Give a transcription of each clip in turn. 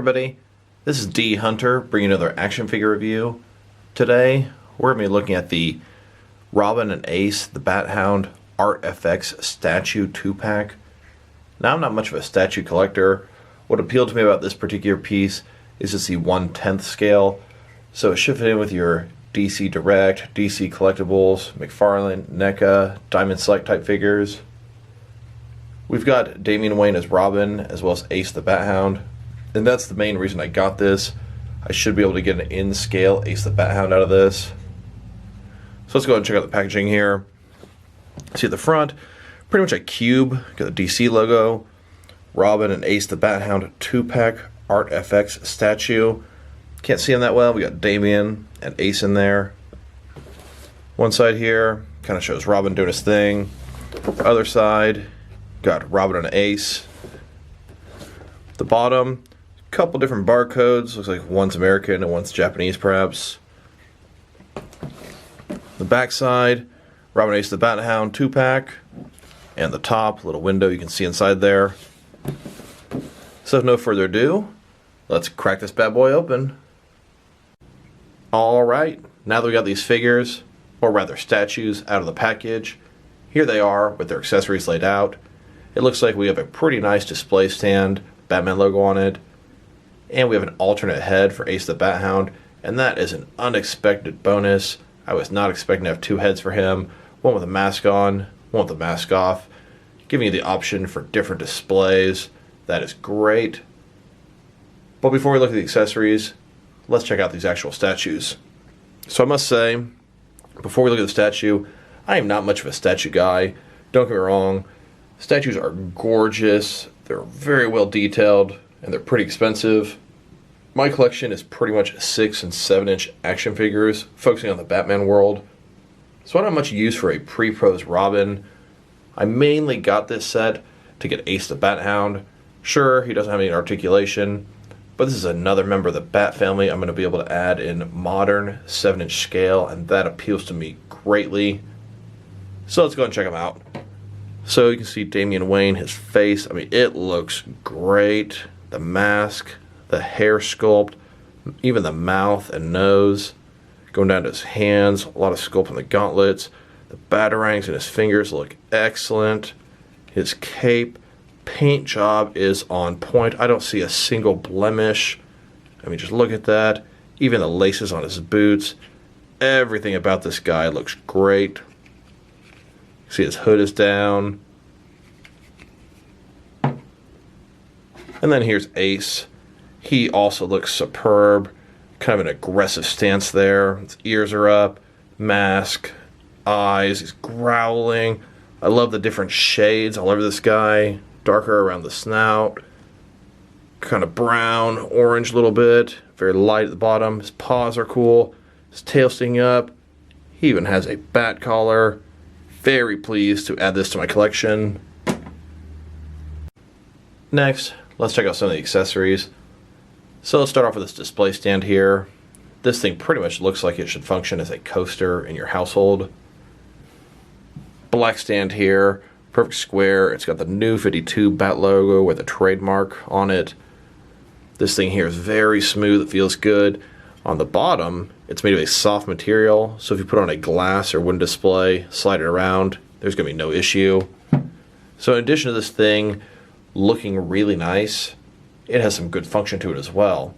everybody, this is D Hunter bringing another action figure review. Today we're going to be looking at the Robin and Ace, the Bat-Hound ArtFX statue 2-pack. Now I'm not much of a statue collector. What appealed to me about this particular piece is it's the 1/10 scale, so it should fit in with your DC Direct, DC Collectibles, McFarlane, NECA, Diamond Select type figures. We've got Damian Wayne as Robin, as well as Ace the Bat-Hound, and that's the main reason I got this. I should be able to get an in-scale Ace the Bat-Hound out of this. So let's go ahead and check out the packaging here. See at the front, pretty much a cube, got the DC logo, Robin and Ace the Bat-Hound 2-pack ArtFX statue. Can't see them that well, we got Damian and Ace in there. One side here, kind of shows Robin doing his thing. Other side, got Robin and Ace. The bottom, a couple different barcodes. Looks like one's American and one's Japanese, perhaps. The back side, Robin and Ace the Bat-Hound 2-pack. And the top, little window you can see inside there. So with no further ado, let's crack this bad boy open. Alright, now that we got these figures, or rather statues, out of the package, here they are with their accessories laid out. It looks like we have a pretty nice display stand, Batman logo on it, and we have an alternate head for Ace the Bat-Hound, and that is an unexpected bonus. I was not expecting to have two heads for him, one with a mask on, one with a mask off, giving you the option for different displays. That is great. But before we look at the accessories, let's check out these actual statues. So I must say, before we look at the statue, I am not much of a statue guy. Don't get me wrong. Statues are gorgeous, they're very well detailed, and they're pretty expensive. My collection is pretty much 6 and 7 inch action figures, focusing on the Batman world. So I don't have much use for a pre-posed Robin. I mainly got this set to get Ace the Bat-Hound. Sure, he doesn't have any articulation, but this is another member of the Bat family I'm going to be able to add in modern 7 inch scale, and that appeals to me greatly. So let's go and check him out. So you can see Damian Wayne, his face, I mean, it looks great. The mask, the hair sculpt, even the mouth and nose, going down to his hands, a lot of sculpt on the gauntlets. The batarangs in his fingers look excellent. His cape, paint job is on point. I don't see a single blemish. I mean, just look at that. Even the laces on his boots. Everything about this guy looks great. See, his hood is down. And then here's Ace. He also looks superb. Kind of an aggressive stance there. His ears are up. Mask. Eyes. He's growling. I love the different shades all over this guy. Darker around the snout. Kind of brown, orange a little bit. Very light at the bottom. His paws are cool. His tail sticking up. He even has a bat collar. Very pleased to add this to my collection. Next, let's check out some of the accessories. So let's start off with this display stand here. This thing pretty much looks like it should function as a coaster in your household. Black stand here, perfect square. It's got the new 52 Bat logo with a trademark on it. This thing here is very smooth, it feels good. On the bottom, it's made of a soft material, so if you put on a glass or wooden display, slide it around, there's going to be no issue. So in addition to this thing looking really nice, it has some good function to it as well.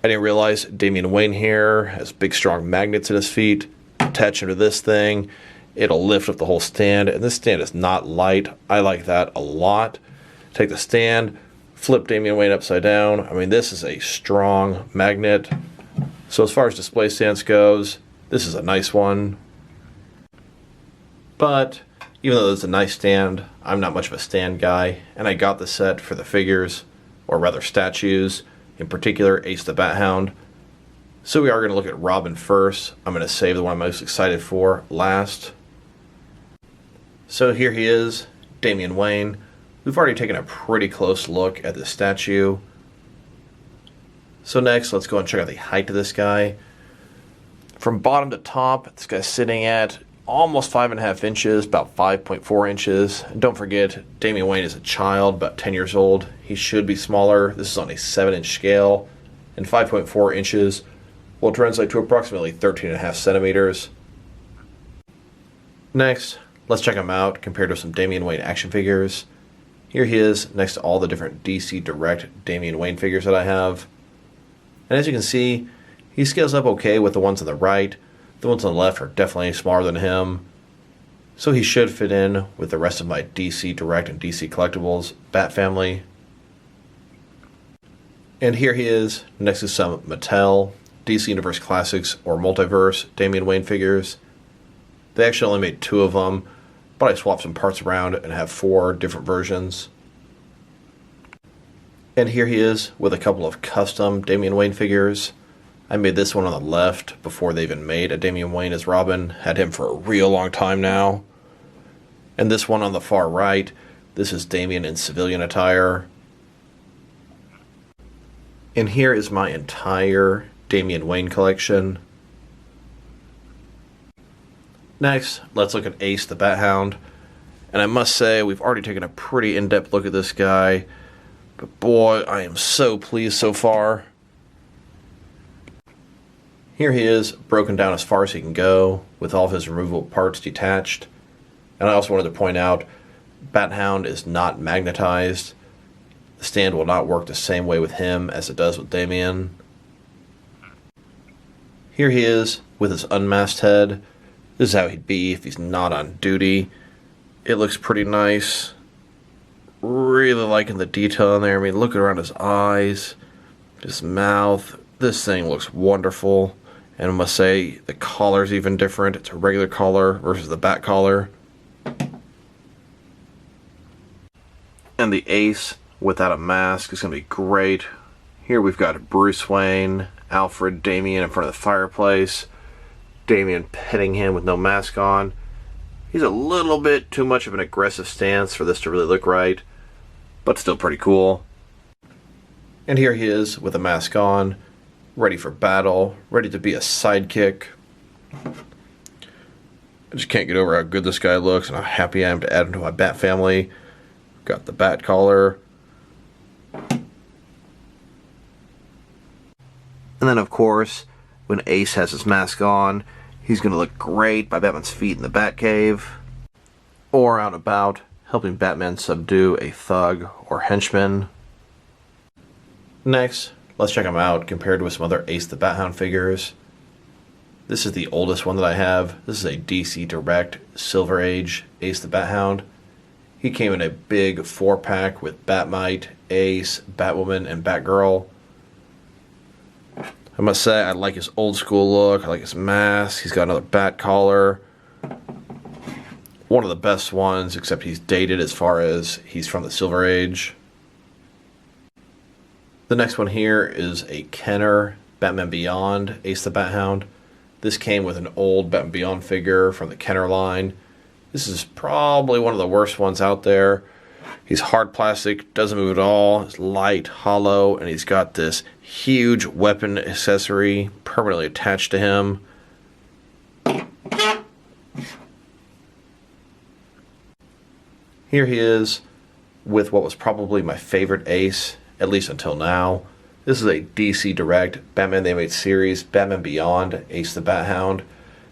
I didn't realize Damian Wayne here has big strong magnets in his feet. Attach them to this thing, it'll lift up the whole stand, and this stand is not light. I like that a lot. Take the stand, flip Damian Wayne upside down. I mean, this is a strong magnet. So as far as display stands goes, this is a nice one. But even though it's a nice stand, I'm not much of a stand guy, and I got the set for the figures, or rather statues, in particular Ace the Bat-Hound. So we are going to look at Robin first. I'm going to save the one I'm most excited for last. So here he is, Damian Wayne. We've already taken a pretty close look at the statue. So next, let's go and check out the height of this guy. From bottom to top, this guy's sitting at almost 5.5 inches, about 5.4 inches. And don't forget, Damian Wayne is a child, about 10 years old. He should be smaller. This is on a 7-inch scale, and 5.4 inches will translate to approximately 13.5 centimeters. Next, let's check him out compared to some Damian Wayne action figures. Here he is next to all the different DC Direct Damian Wayne figures that I have. And as you can see, he scales up okay with the ones on the right. The ones on the left are definitely smaller than him. So he should fit in with the rest of my DC Direct and DC Collectibles Bat family. And here he is next to some Mattel, DC Universe Classics, or Multiverse Damian Wayne figures. They actually only made 2 of them, but I swapped some parts around and have 4 different versions. And here he is with a couple of custom Damian Wayne figures. I made this one on the left before they even made a Damian Wayne as Robin. Had him for a real long time now. And this one on the far right, this is Damian in civilian attire. And here is my entire Damian Wayne collection. Next, let's look at Ace the Bat-Hound. And I must say, we've already taken a pretty in-depth look at this guy. But boy, I am so pleased so far. Here he is, broken down as far as he can go, with all of his removable parts detached. And I also wanted to point out, Bat-Hound is not magnetized. The stand will not work the same way with him as it does with Damian. Here he is, with his unmasked head. This is how he'd be if he's not on duty. It looks pretty nice. Really liking the detail in there. I mean, look around his eyes, his mouth. This thing looks wonderful. And I must say, the collar's even different. It's a regular collar versus the bat collar. And the Ace without a mask is going to be great. Here we've got Bruce Wayne, Alfred, Damian in front of the fireplace. Damian petting him with no mask on. He's a little bit too much of an aggressive stance for this to really look right, but still pretty cool. And here he is with a mask on, ready for battle, ready to be a sidekick. I just can't get over how good this guy looks and how happy I am to add him to my Bat family. Got the bat collar. And then, of course, when Ace has his mask on, he's going to look great by Batman's feet in the Batcave, or out and about, helping Batman subdue a thug or henchman. Next, let's check him out compared with some other Ace the Bat-Hound figures. This is the oldest one that I have. This is a DC Direct Silver Age Ace the Bat-Hound. He came in a big 4-pack with Batmite, Ace, Batwoman, and Batgirl. I must say, I like his old school look. I like his mask. He's got another bat collar. One of the best ones, except he's dated as far as he's from the Silver Age. The next one here is a Kenner Batman Beyond Ace the Bat-Hound. This came with an old Batman Beyond figure from the Kenner line. This is probably one of the worst ones out there. He's hard plastic, doesn't move at all, it's light, hollow, and he's got this huge weapon accessory permanently attached to him. Here he is with what was probably my favorite Ace, at least until now. This is a DC Direct Batman The Animated Series Batman Beyond Ace the Bat-Hound.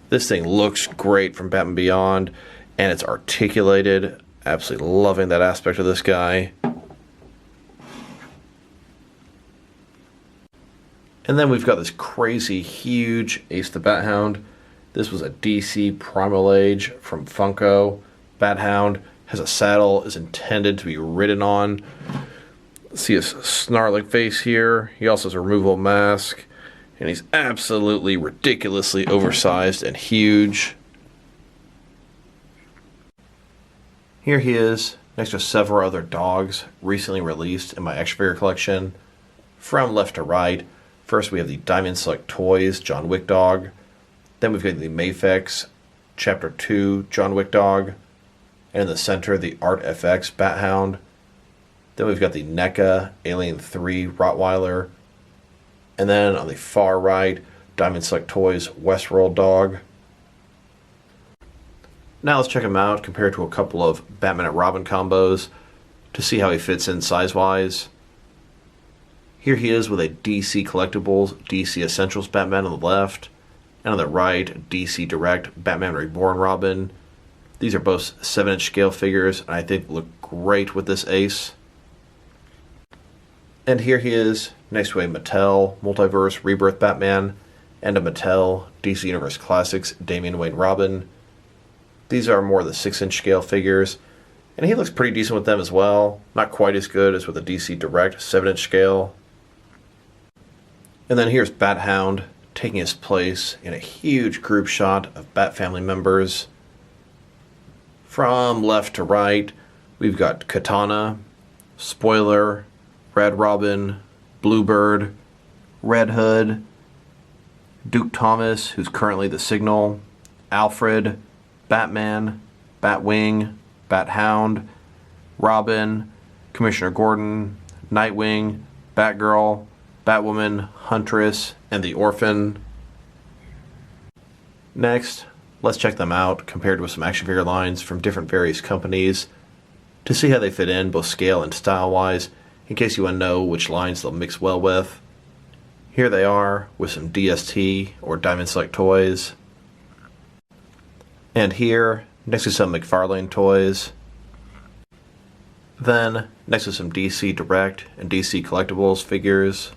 This thing looks great from Batman Beyond, and it's articulated. Absolutely loving that aspect of this guy. And then we've got this crazy huge Ace the Bat-Hound. This was a DC Primal Age from Funko. Bat-Hound has a saddle, is intended to be ridden on. See his snarling face here. He also has a removable mask. And he's absolutely ridiculously oversized and huge. Here he is, next to several other dogs recently released in my action figure collection. From left to right, first we have the Diamond Select Toys John Wick dog. Then we've got the Mafex Chapter 2 John Wick dog. And in the center, the ArtFX Bat-Hound. Then we've got the NECA Alien 3 Rottweiler. And then on the far right, Diamond Select Toys Westworld dog. Now let's check him out compared to a couple of Batman and Robin combos to see how he fits in size-wise. Here he is with a DC Collectibles, DC Essentials Batman on the left, and on the right, DC Direct Batman Reborn Robin. These are both 7-inch scale figures, and I think look great with this ace. And here he is next to a Mattel Multiverse Rebirth Batman and a Mattel DC Universe Classics Damian Wayne Robin. These are more the 6-inch scale figures, and he looks pretty decent with them as well. Not quite as good as with the DC Direct 7-inch scale. And then here's Bat-Hound taking his place in a huge group shot of Bat family members. From left to right, we've got Katana, Spoiler, Red Robin, Bluebird, Red Hood, Duke Thomas, who's currently the Signal, Alfred, Batman, Batwing, Bat-Hound, Robin, Commissioner Gordon, Nightwing, Batgirl, Batwoman, Huntress, and the Orphan. Next, let's check them out compared with some action figure lines from different various companies to see how they fit in both scale and style-wise, in case you want to know which lines they'll mix well with. Here they are with some DST or Diamond Select toys. And here, next to some McFarlane toys. Then, next to some DC Direct and DC Collectibles figures.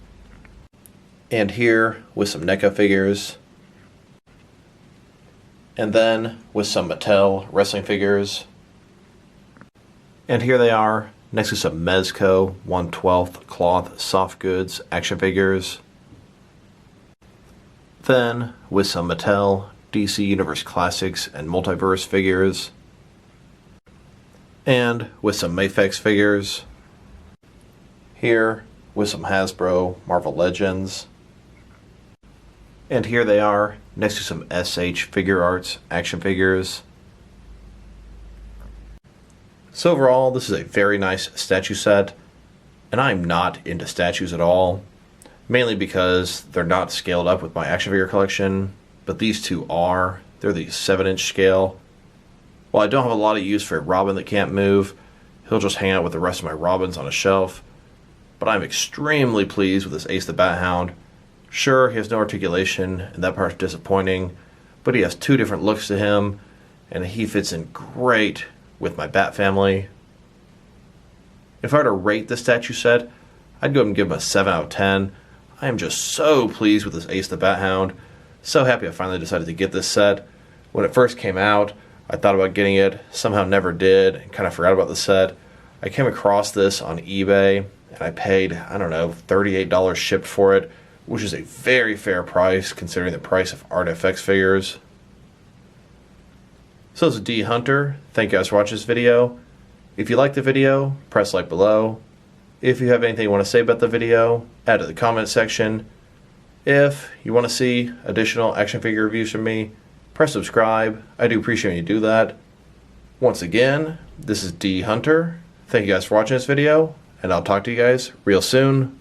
And here, with some NECA figures. And then, with some Mattel wrestling figures. And here they are, next to some Mezco 1/12 cloth soft goods action figures. Then, with some Mattel DC Universe Classics and Multiverse figures. And with some Mafex figures. Here, with some Hasbro Marvel Legends. And here they are, next to some SH Figure Arts action figures. So overall, this is a very nice statue set, and I'm not into statues at all, mainly because they're not scaled up with my action figure collection, but these two are. They're the 7-inch scale. While I don't have a lot of use for a Robin that can't move, he'll just hang out with the rest of my Robins on a shelf, but I'm extremely pleased with this Ace the Bat-Hound. Sure, he has no articulation, and that part's disappointing, but he has two different looks to him, and he fits in great with my Bat family. If I were to rate this statue set, I'd go ahead and give him a 7 out of 10. I am just so pleased with this Ace the Bat-Hound. So happy I finally decided to get this set. When it first came out, I thought about getting it, somehow never did, and kind of forgot about the set. I came across this on eBay, and I paid, I don't know, $38 shipped for it, which is a very fair price considering the price of ArtFX figures. So this is D Hunter. Thank you guys for watching this video. If you liked the video, press like below. If you have anything you want to say about the video, add to the comment section. If you want to see additional action figure reviews from me, press subscribe. I do appreciate when you do that. Once again, this is D Hunter. Thank you guys for watching this video, and I'll talk to you guys real soon.